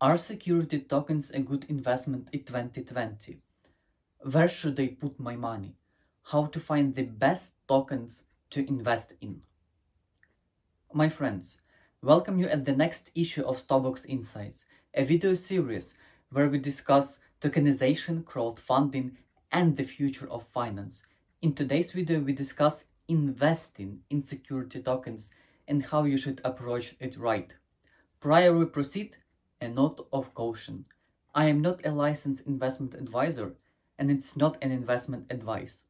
Are security tokens a good investment in 2020? Where should I put my money? How to find the best tokens to invest in? My friends, welcome you at the next issue of Stobox Insights, a video series where we discuss tokenization, crowdfunding, and the future of finance. In today's video, we discuss investing in security tokens and how you should approach it right. Prior we proceed, a note of caution. I am not a licensed investment advisor, and it's not an investment advice.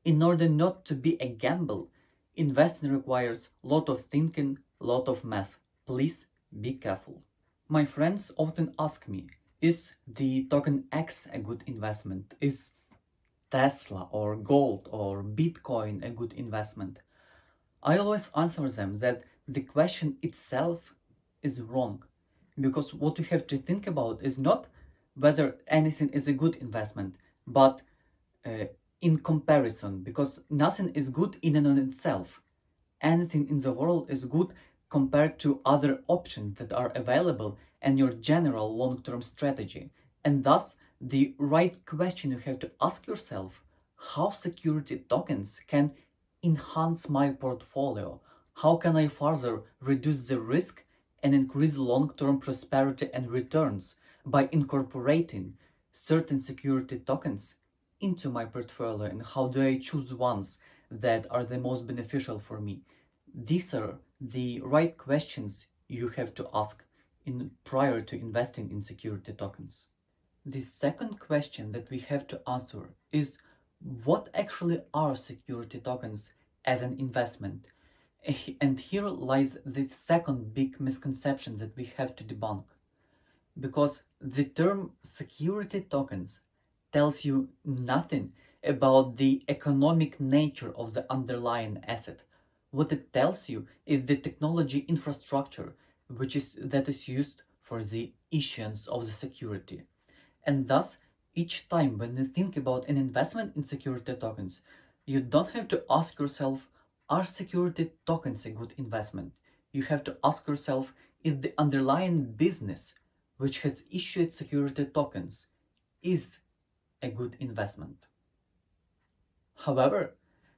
In order not to be a gamble, investing requires lot of thinking, lot of math. Please be careful. My friends often ask me, is the token X a good investment? Is Tesla or gold or Bitcoin a good investment? I always answer them that the question itself is wrong, because what you have to think about is not whether anything is a good investment, but uh, in comparison, because nothing is good in and on itself. Anything in the world is good compared to other options that are available and your general long-term strategy. And thus, the right question you have to ask yourself, how security tokens can enhance my portfolio? How can I further reduce the risk and increase long-term prosperity and returns by incorporating certain security tokens into my portfolio, and how do I choose ones that are the most beneficial for me? These are the right questions you have to ask prior to investing in security tokens. The second question that we have to answer is, what actually are security tokens as an investment? And here lies the second big misconception that we have to debunk. Because the term security tokens tells you nothing about the economic nature of the underlying asset. What it tells you is the technology infrastructure that is used for the issuance of the security. And thus, each time when you think about an investment in security tokens, you don't have to ask yourself, are security tokens a good investment? You have to ask yourself, is the underlying business which has issued security tokens is a good investment? However,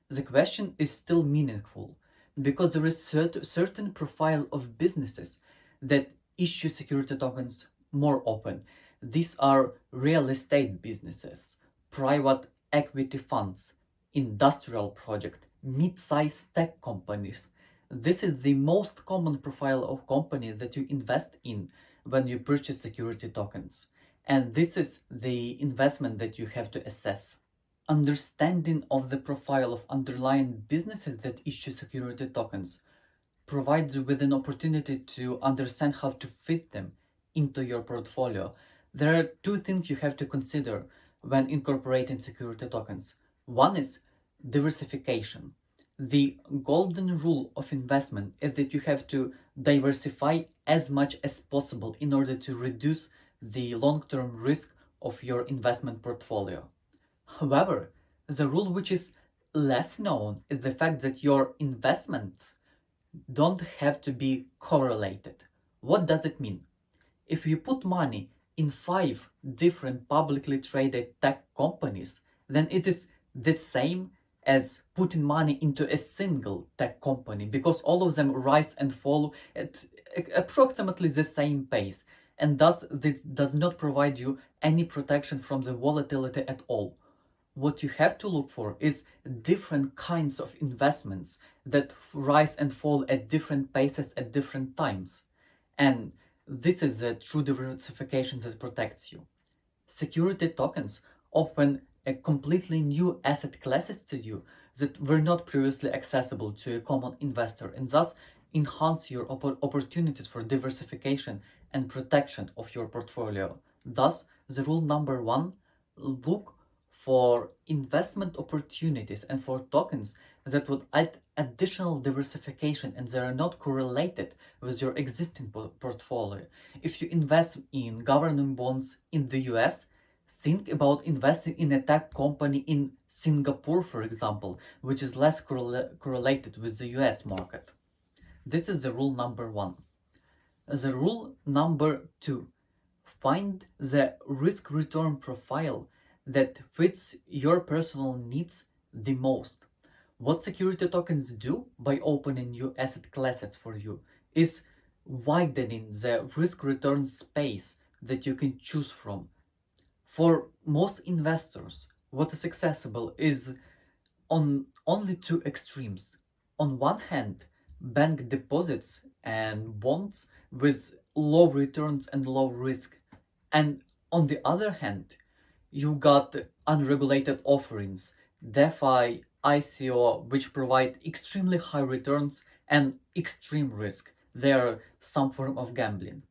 the question is still meaningful because there is certain profile of businesses that issue security tokens more often. These are real estate businesses, private equity funds, industrial project, mid-sized tech companies. This is the most common profile of company that you invest in when you purchase security tokens. And this is the investment that you have to assess. Understanding of the profile of underlying businesses that issue security tokens provides you with an opportunity to understand how to fit them into your portfolio. There are two things you have to consider when incorporating security tokens. One is diversification. The golden rule of investment is that you have to diversify as much as possible in order to reduce the long-term risk of your investment portfolio. However, the rule which is less known is the fact that your investments don't have to be correlated. What does it mean? If you put money in 5 different publicly traded tech companies, then it is the same as putting money into a single tech company, because all of them rise and fall at approximately the same pace, and thus this does not provide you any protection from the volatility at all. What you have to look for is different kinds of investments that rise and fall at different paces at different times. And this is a true diversification that protects you. Security tokens open a completely new asset classes to you that were not previously accessible to a common investor, and thus enhance your opportunities for diversification and protection of your portfolio. Thus, the rule number one, look for investment opportunities and for tokens that would add additional diversification and they are not correlated with your existing portfolio. If you invest in government bonds in the US, think about investing in a tech company in Singapore, for example, which is less correlated with the US market. This is the rule number one. The rule number two, find the risk return profile that fits your personal needs the most. What security tokens do by opening new asset classes for you is widening the risk return space that you can choose from. For most investors, what is accessible is on only two extremes. On one hand, bank deposits and bonds with low returns and low risk. And on the other hand, you got unregulated offerings, DeFi, ICO, which provide extremely high returns and extreme risk. They are some form of gambling.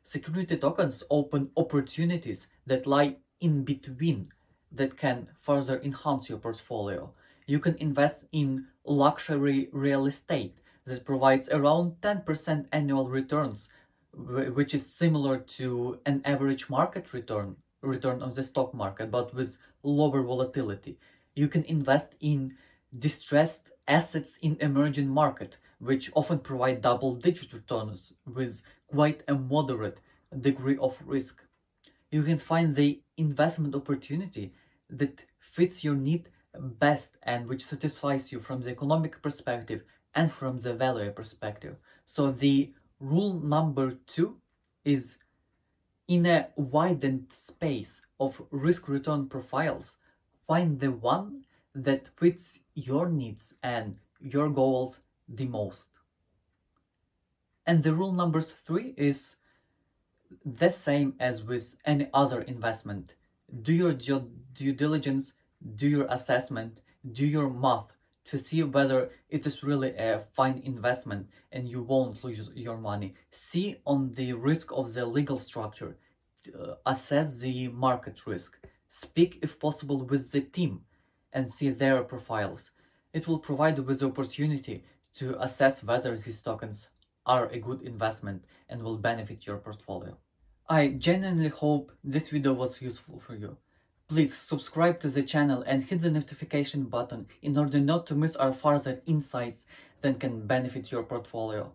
Security tokens open opportunities that lie in between that can further enhance your portfolio. You can invest in luxury real estate that provides around 10% annual returns, which is similar to an average market return of the stock market, but with lower volatility. You can invest in distressed assets in emerging market, which often provide double-digit returns with quite a moderate degree of risk. You can find the investment opportunity that fits your need best and which satisfies you from the economic perspective and from the value perspective. So the rule number two is, in a widened space of risk return profiles, find the one that fits your needs and your goals the most. And the rule number three is the same as with any other investment. Do your due diligence, do your assessment, do your math to see whether it is really a fine investment and you won't lose your money. See on the risk of the legal structure, assess the market risk, speak if possible with the team and see their profiles. It will provide you with the opportunity to assess whether these tokens are a good investment and will benefit your portfolio. I genuinely hope this video was useful for you. Please subscribe to the channel and hit the notification button in order not to miss our further insights that can benefit your portfolio.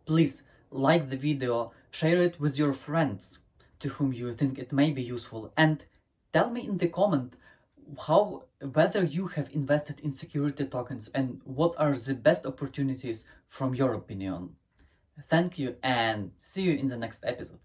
Please like the video, share it with your friends to whom you think it may be useful, and tell me in the comment whether you have invested in security tokens and what are the best opportunities from your opinion. Thank you and see you in the next episode.